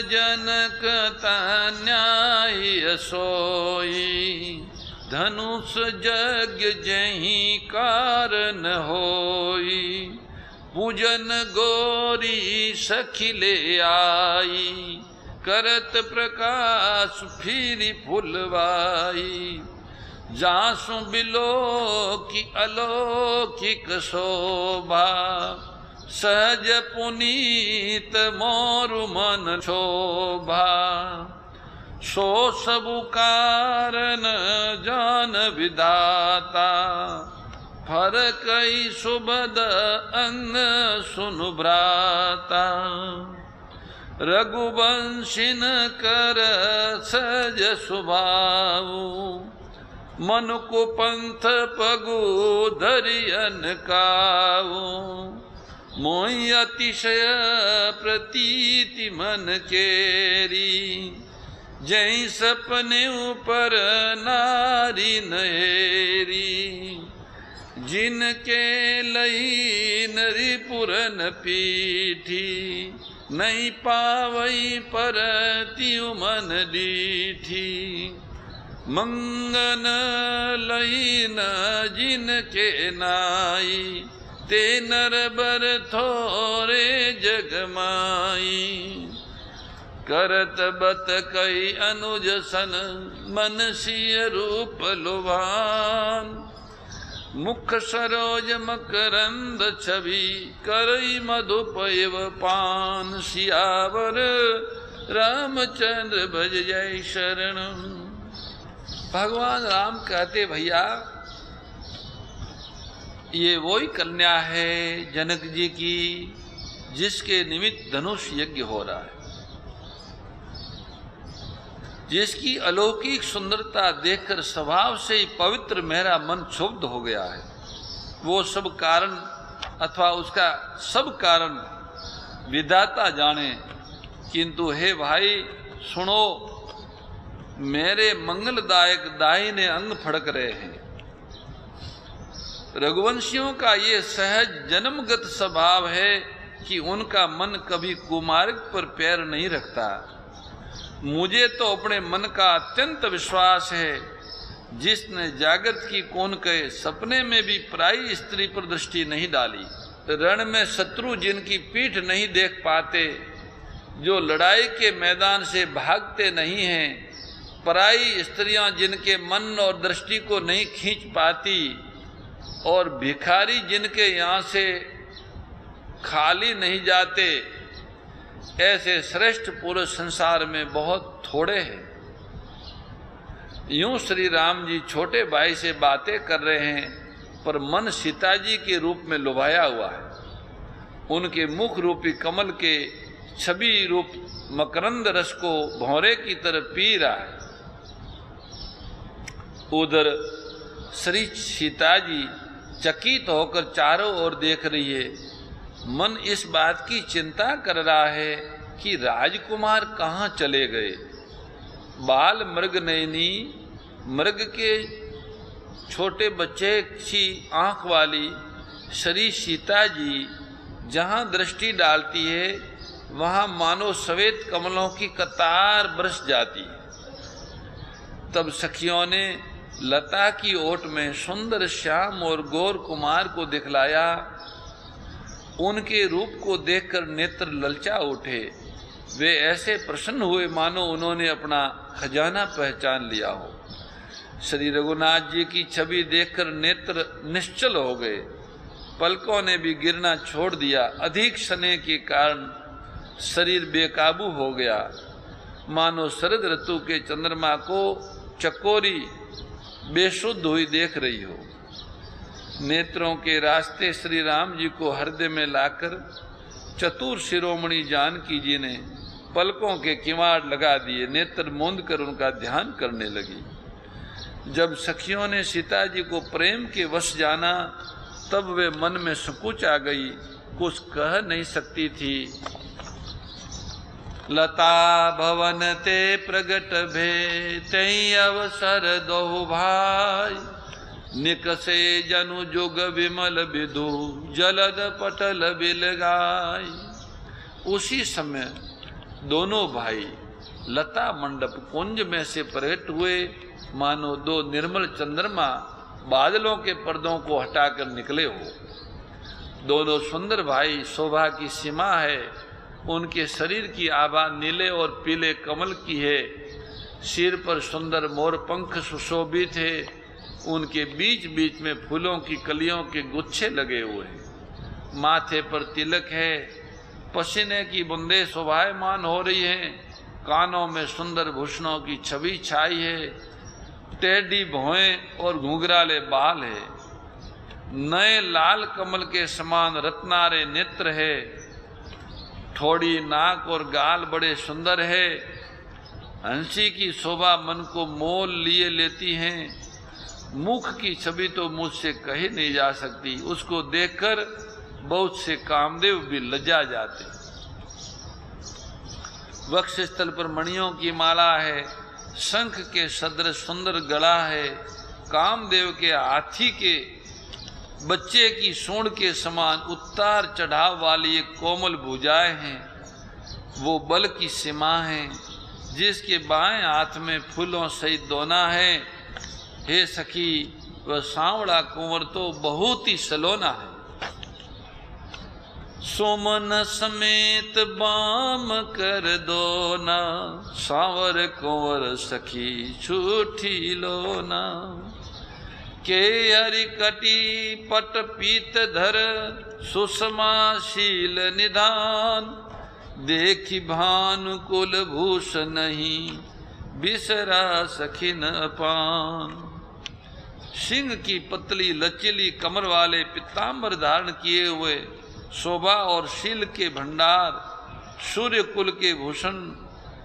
जनक न्याय सोई, धनुष यज्ञ जहीं कारण होई, पूजन गोरी सखिले आई, करत प्रकाश फिर फुलवाई, जासु बिलो की अलौकिक शोभा, सहज पुनीत मोरु मन शोभा, सो सबु कारण जान विधाता, फरकई सुबद अंग सुनु भ्राता, रघुवंशिन कर सज सुभाऊ, मन को पंथ पगु धरियन काऊ, मोहि अतिशय प्रतीति मन केरी, जै सपने ऊपर नारी नहेरी, जिनके लई नरी पुरन पीठी, नहीं पावई पर त्यु मन डीठी, मंगन लई न जिनके नाई, ते नर बर थोरे जगमाई, करत बत कई अनुज सन मन सिय रूप लुभान, मुख सरोज मकरंद छवि, करई मधुपैव पान, सियावर रामचंद्र भज जय शरण। भगवान राम कहते भैया ये वही कन्या है जनक जी की जिसके निमित्त धनुष यज्ञ हो रहा है, जिसकी अलौकिक सुंदरता देखकर स्वभाव से ही पवित्र मेरा मन क्षुब्ध हो गया है। वो सब कारण अथवा उसका सब कारण विधाता जाने, किंतु हे भाई सुनो, मेरे मंगलदायक दाहिने अंग फड़क रहे हैं। रघुवंशियों का ये सहज जन्मगत स्वभाव है कि उनका मन कभी कुमार्ग पर पैर नहीं रखता। मुझे तो अपने मन का अत्यंत विश्वास है, जिसने जागृत की कौन कहे सपने में भी पराई स्त्री पर दृष्टि नहीं डाली, रण में शत्रु जिनकी पीठ नहीं देख पाते, जो लड़ाई के मैदान से भागते नहीं हैं, पराई स्त्रियां जिनके मन और दृष्टि को नहीं खींच पाती, और भिखारी जिनके यहाँ से खाली नहीं जाते, ऐसे श्रेष्ठ पुरुष संसार में बहुत थोड़े हैं। यूं श्री राम जी छोटे भाई से बातें कर रहे हैं, पर मन सीता जी के रूप में लुभाया हुआ है। उनके मुख रूपी कमल के छवि रूप मकरंद रस को भौरे की तरह पी रहा है। उधर श्री सीता जी चकित होकर चारों ओर देख रही है। मन इस बात की चिंता कर रहा है कि राजकुमार कहाँ चले गए। बाल मृग नयनी, मृग के छोटे बच्चे सी आँख वाली श्री सीता जी जहाँ दृष्टि डालती है, वहाँ मानो श्वेत कमलों की कतार बरस जाती है। तब सखियों ने लता की ओट में सुंदर श्याम और गौर कुमार को दिखलाया। उनके रूप को देखकर नेत्र ललचा उठे। वे ऐसे प्रसन्न हुए मानो उन्होंने अपना खजाना पहचान लिया हो। श्री रघुनाथ जी की छवि देखकर नेत्र निश्चल हो गए। पलकों ने भी गिरना छोड़ दिया। अधिक स्नेह के कारण शरीर बेकाबू हो गया, मानो शरद ऋतु के चंद्रमा को चकोरी बेशुद्ध हुई देख रही हो। नेत्रों के रास्ते श्री राम जी को हृदय में लाकर चतुर शिरोमणि जानकी जी ने पलकों के किवाड़ लगा दिए। नेत्र मूंद कर उनका ध्यान करने लगी। जब सखियों ने सीता जी को प्रेम के वश जाना, तब वे मन में संकुच आ गई, कुछ कह नहीं सकती थी। लता भवन ते प्रगट भे तई अवसर दो भाई, निकसे जनु जुग विमल विदु जलद पटल बिलगाई। उसी समय दोनों भाई लता मंडप कुंज में से प्रकट हुए, मानो दो निर्मल चंद्रमा बादलों के पर्दों को हटाकर निकले हो। दोनों सुंदर भाई शोभा की सीमा है, उनके शरीर की आभा नीले और पीले कमल की है। सिर पर सुंदर मोर पंख सुशोभित है, उनके बीच बीच में फूलों की कलियों के गुच्छे लगे हुए हैं। माथे पर तिलक है, पसीने की बूंदें शोभायमान हो रही हैं। कानों में सुंदर भूषणों की छवि छाई है। टेढ़ी भौहें और घुंघराले बाल है। नए लाल कमल के समान रत्नारे नेत्र है। ठोड़ी नाक और गाल बड़े सुंदर है। हंसी की शोभा मन को मोल लिए लेती हैं। मुख की छवि तो मुझसे कही नहीं जा सकती, उसको देखकर बहुत से कामदेव भी लज्जा जाते। वक्षस्थल पर मणियों की माला है। शंख के सदृश सुंदर गला है। कामदेव के हाथी के बच्चे की सूंड के समान उतार चढ़ाव वाली एक कोमल भुजाएं हैं। वो बल की सीमा है, जिसके बाएं हाथ में फूलों सहित दोना है। हे सखी, वह सांवड़ा कुंवर तो बहुत ही सलोना है। सोमन समेत बाम कर दो ना, सांवर कुंवर सखी छूठी लो ना। के हरि कटी पट पीत धर, सुषमा शील निधान। देखी भानुकुल भूष नहीं, बिसरा सखिन अपान। सिंह की पतली लचीली कमर वाले पीताम्बर धारण किए हुए, शोभा और शील के भंडार, सूर्य कुल के भूषण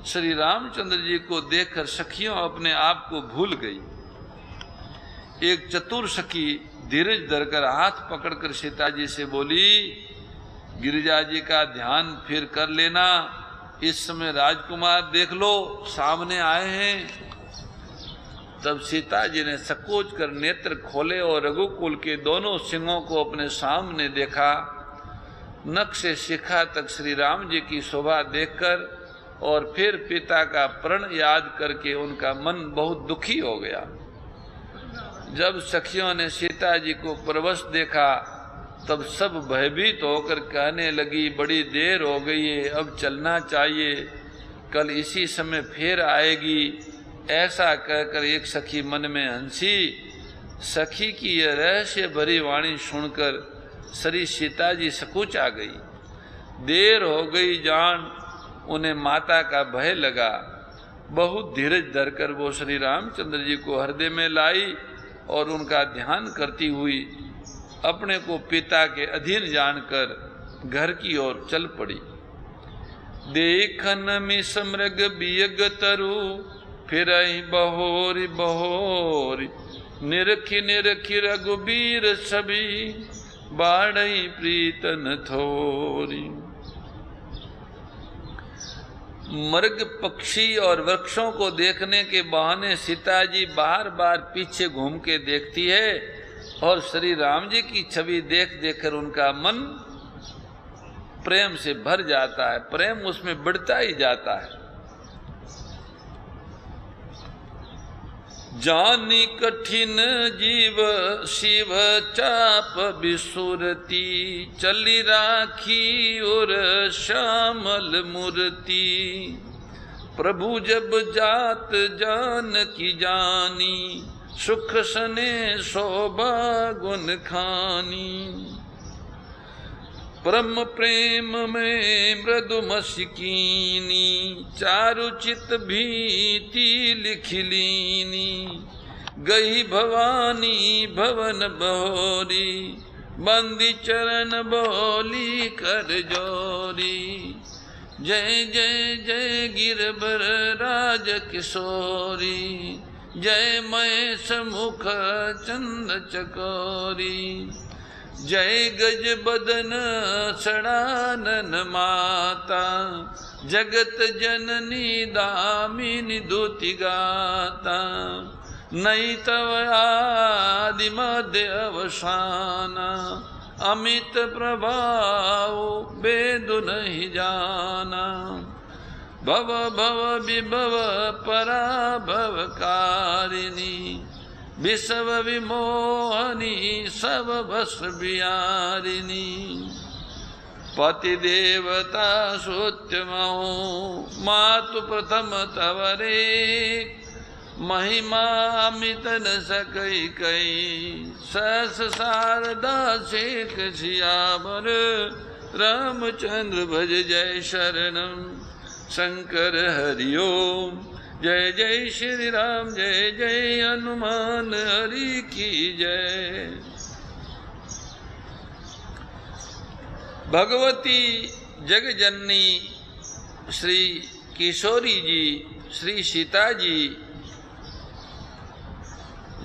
श्री रामचंद्र जी को देखकर सखियों अपने आप को भूल गई। एक चतुर सखी धीरज धरकर हाथ पकड़कर सीता जी से बोली, गिरिजा जी का ध्यान फिर कर लेना। इस समय राजकुमार देख लो सामने आए हैं। तब सीता जी ने सकोच कर नेत्र खोले और रघुकुल के दोनों सिंहों को अपने सामने देखा। नख से शिखा तक श्री राम जी की शोभा देखकर और फिर पिता का प्रण याद करके उनका मन बहुत दुखी हो गया। जब सखियों ने सीता जी को परवश देखा, तब सब भयभीत होकर कहने लगी, बड़ी देर हो गई है, अब चलना चाहिए, कल इसी समय फिर आएगी। ऐसा कहकर एक सखी मन में हंसी। सखी की यह रहस्य भरी वाणी सुनकर श्री सीता जी सकुच आ गई। देर हो गई जान उन्हें माता का भय लगा। बहुत धीरज धरकर वो श्री रामचंद्र जी को हृदय में लाई और उनका ध्यान करती हुई अपने को पिता के अधीन जानकर घर की ओर चल पड़ी। देखन मिस मृग बियग तरु, फिरहि बहोरी बहोरी। निरखी निरखी रघुबीर सभी, बाढ़ई प्रीतन थोरी। मृग पक्षी और वृक्षों को देखने के बहाने सीता जी बार बार पीछे घूम के देखती है और श्री राम जी की छवि देख देखकर उनका मन प्रेम से भर जाता है। प्रेम उसमें बढ़ता ही जाता है। जानी कठिन जीव शिव चाप बिसुरती, चली राखी और श्यामल मूर्ति। प्रभु जब जात जान की जानी, सुख सने शोभा गुण खानी। परम प्रेम में मृदु मस्कीनी, चारु चित भीति लिखलीनी। गई भवानी भवन बहोरी, बंदी चरण बोली कर जोरी। जय जय जय गिरबर राज किशोरी, जय महेश मुख चंद चकोरी। जय गज बदन सड़ानन माता, जगत जननी दामिनी दूति गाता। नई तव आदि मध्य अवसाना, अमित प्रभाव वेद नहीं जाना। भव भव विभव पराभव कारिणी विषव विमोहनी सब भस बिहारिणी पति देवता सुत्यमो मातु प्रथम तवरे महिमा अमित न सकई कई सहस शारदा शेख सियावर रामचंद्र भज जय शरणम शंकर हरिओम जय जय श्री राम जय जय हनुमान हरि की जय। भगवती जगजननी श्री किशोरी जी श्री सीता जी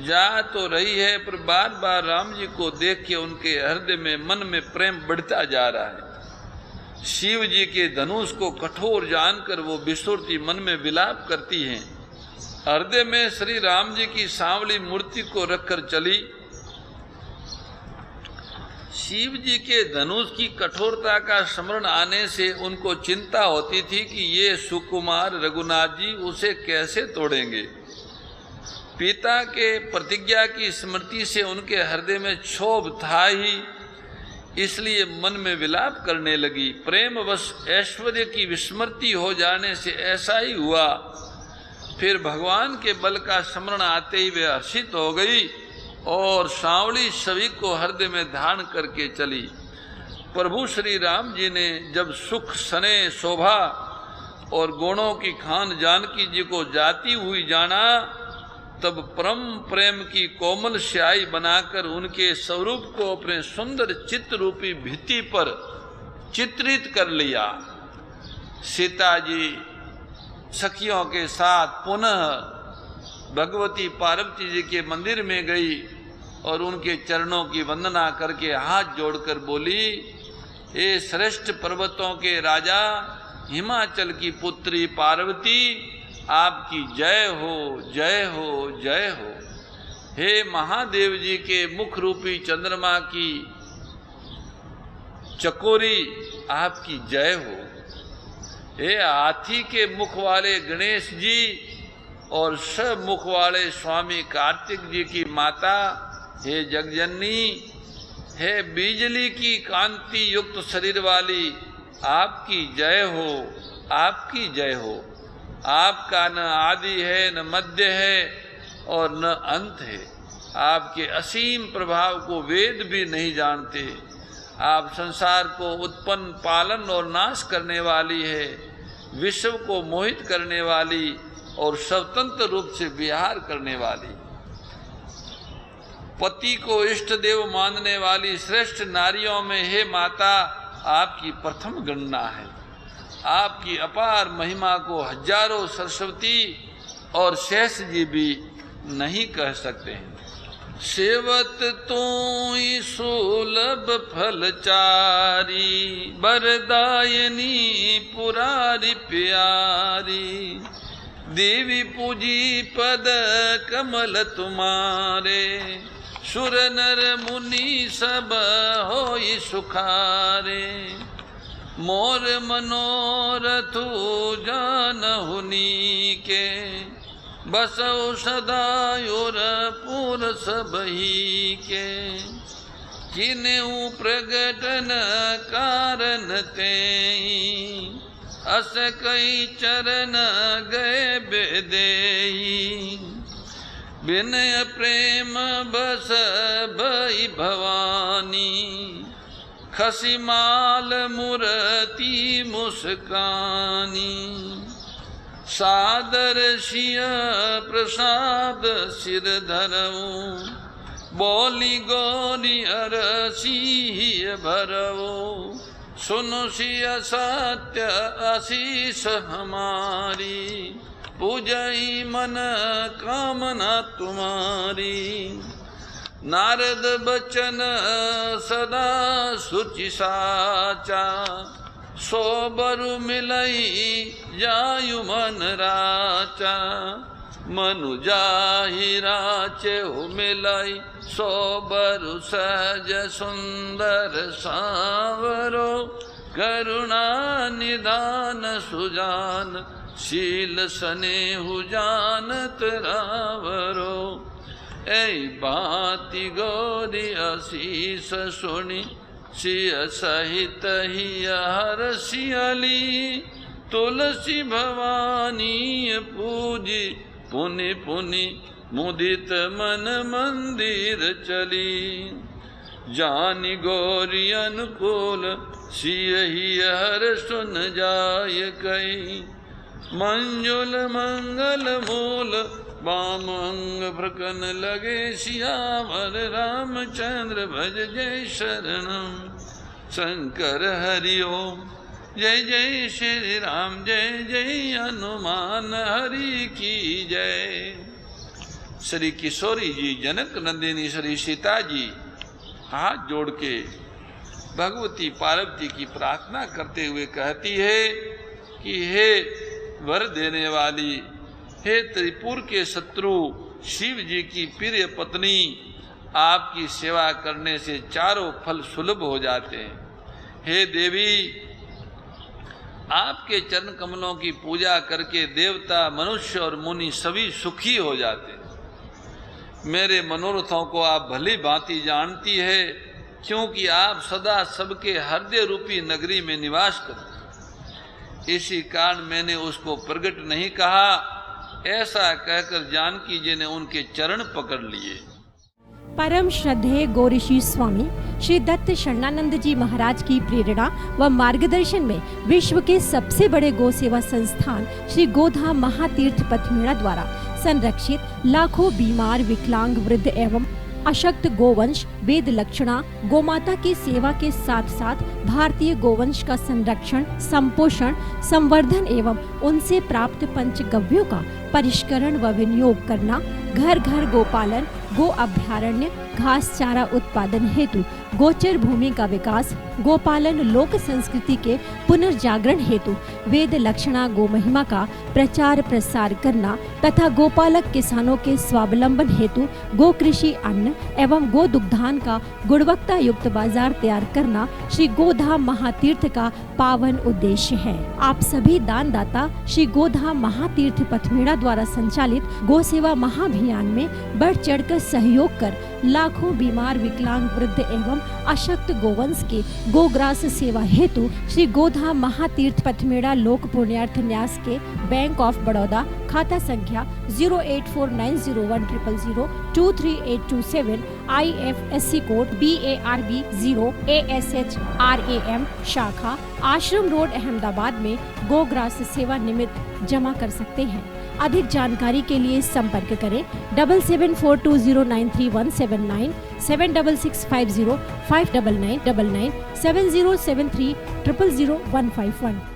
जा तो रही है, पर बार बार राम जी को देख के उनके हृदय में मन में प्रेम बढ़ता जा रहा है। शिव जी के धनुष को कठोर जानकर वो विसुरती मन में विलाप करती हैं। हृदय में श्री राम जी की सांवली मूर्ति को रखकर चली। शिव जी के धनुष की कठोरता का स्मरण आने से उनको चिंता होती थी कि ये सुकुमार रघुनाथ जी उसे कैसे तोड़ेंगे। पिता के प्रतिज्ञा की स्मृति से उनके हृदय में क्षोभ था ही, इसलिए मन में विलाप करने लगी। प्रेमवश ऐश्वर्य की विस्मृति हो जाने से ऐसा ही हुआ। फिर भगवान के बल का स्मरण आते ही वे हर्षित हो गई और सांवली छवि को हृदय में धारण करके चली। प्रभु श्री राम जी ने जब सुख सने शोभा और गुणों की खान जानकी जी को जाती हुई जाना, तब परम प्रेम की कोमल स्याही बनाकर उनके स्वरूप को अपने सुंदर चित्त रूपी भित्ति पर चित्रित कर लिया। सीता जी सखियों के साथ पुनः भगवती पार्वती जी के मंदिर में गई और उनके चरणों की वंदना करके हाथ जोड़कर बोली, हे श्रेष्ठ पर्वतों के राजा हिमाचल की पुत्री पार्वती, आपकी जय हो जय हो जय हो। हे महादेव जी के मुख रूपी चंद्रमा की चकोरी, आपकी जय हो। हे हाथी के मुख वाले गणेश जी और मुख वाले स्वामी कार्तिक जी की माता, हे जगजननी, हे बिजली की कांति युक्त शरीर वाली, आपकी जय हो आपकी जय हो। आपका न आदि है न मध्य है और न अंत है। आपके असीम प्रभाव को वेद भी नहीं जानते। आप संसार को उत्पन्न पालन और नाश करने वाली है, विश्व को मोहित करने वाली और स्वतंत्र रूप से विहार करने वाली, पति को इष्ट देव मानने वाली श्रेष्ठ नारियों में हे माता आपकी प्रथम गणना है। आपकी अपार महिमा को हजारों सरस्वती और शेष जी भी नहीं कह सकते हैं। सेवत तू ही सुलभ फलचारी, बरदायनी पुरारी प्यारी, देवी पूजी पद कमल तुम्हारे, सुर नर मुनि सब होई सुखारे, मोर मनोरथ जानहुनी के, बसौ सदायुर पुर सबही के, किन्हु प्रगटन कारण तेई, अस कई चरण गए बेदेई, विनय प्रेम बस भई भवानी, खसिमाल मूर्ति मुस्कानी, सादर सिय प्रसाद सिर धरऊ, बोली गौरी अरसी भरऊ, सुनु सिय सत्य आशीष हमारी, पूजई मन कामना तुम्हारी, नारद बचन सदा सुचि साचा, सोबरु मिलई जायु मन राचा, मनु जाहि राचे हो मिलई, सोबरु सहज सुंदर सावरो, करुणा निदान सुजान, शील स्नेहु जानत रावरो। ऐ बाती गौरी आशीष सुनी, सिय सहित ही हरसियली। तुलसी भवानी पूजी, पुनि पुनि मुदित मन मंदिर चली। जानी गौरी अनुकूल, सिय ही हर सुन जाय कई। मंजुल मंगल मूल, वाम अंग भ्रकन लगे सियावर। रामचंद्र भज जय शरणम, शंकर हरि ओम। जय जय श्री राम, जय जय हनुमान हरि की जय। श्री किशोरी जी जनक नंदिनी श्री सीता जी हाथ जोड़ के भगवती पार्वती की प्रार्थना करते हुए कहती है कि हे वर देने वाली, हे त्रिपुर के शत्रु शिव जी की प्रिय पत्नी, आपकी सेवा करने से चारों फल सुलभ हो जाते हैं। हे देवी, आपके चरण कमलों की पूजा करके देवता, मनुष्य और मुनि सभी सुखी हो जाते हैं। मेरे मनोरथों को आप भली भांति जानती है, क्योंकि आप सदा सबके हृदय रूपी नगरी में निवास करते। इसी कारण मैंने उसको प्रकट नहीं कहा। ऐसा कहकर जानकी जी ने उनके चरण पकड़ लिए। परम श्रद्धेय गौरीशी स्वामी श्री दत्त शरणानंद जी महाराज की प्रेरणा व मार्गदर्शन में विश्व के सबसे बड़े गौ सेवा संस्थान श्री गोधाम महातीर्थ पथमेड़ा द्वारा संरक्षित लाखों बीमार, विकलांग, वृद्ध एवं अशक्त गोवंश वेद लक्षणा गोमाता की सेवा के साथ साथ भारतीय गोवंश का संरक्षण, संपोषण, संवर्धन एवं उनसे प्राप्त पंचगव्यों का परिष्करण व विनियोग करना, घर घर गोपालन, गो अभ्यारण्य, घास चारा उत्पादन हेतु गोचर भूमि का विकास, गोपालन लोक संस्कृति के पुनर्जागरण हेतु वेद लक्षणा गो महिमा का प्रचार प्रसार करना तथा गोपालक किसानों के स्वावलंबन हेतु गो कृषि अन्न एवं गो दुग्धान का गुणवत्ता युक्त बाजार तैयार करना श्री गोधाम महातीर्थ का पावन उद्देश्य है। आप सभी दानदाता श्री गोधाम महातीर्थ पथमेड़ा द्वारा संचालित गो सेवा महाअभियान में बढ़ चढ़कर सहयोग कर लाखों बीमार, विकलांग, वृद्ध एवं अशक्त गोवंश के गोग्रास सेवा हेतु श्री गोधाम महातीर्थ पथमेड़ा लोक पुण्यार्थ न्यास के बैंक ऑफ बड़ौदा खाता संख्या 084901000238827 IFSC कोड BARB 0 ASHRAM शाखा आश्रम रोड अहमदाबाद में गोग्रास सेवा निमित्त जमा कर सकते हैं। अधिक जानकारी के लिए संपर्क करें 7742093179 7665059999 7073000151।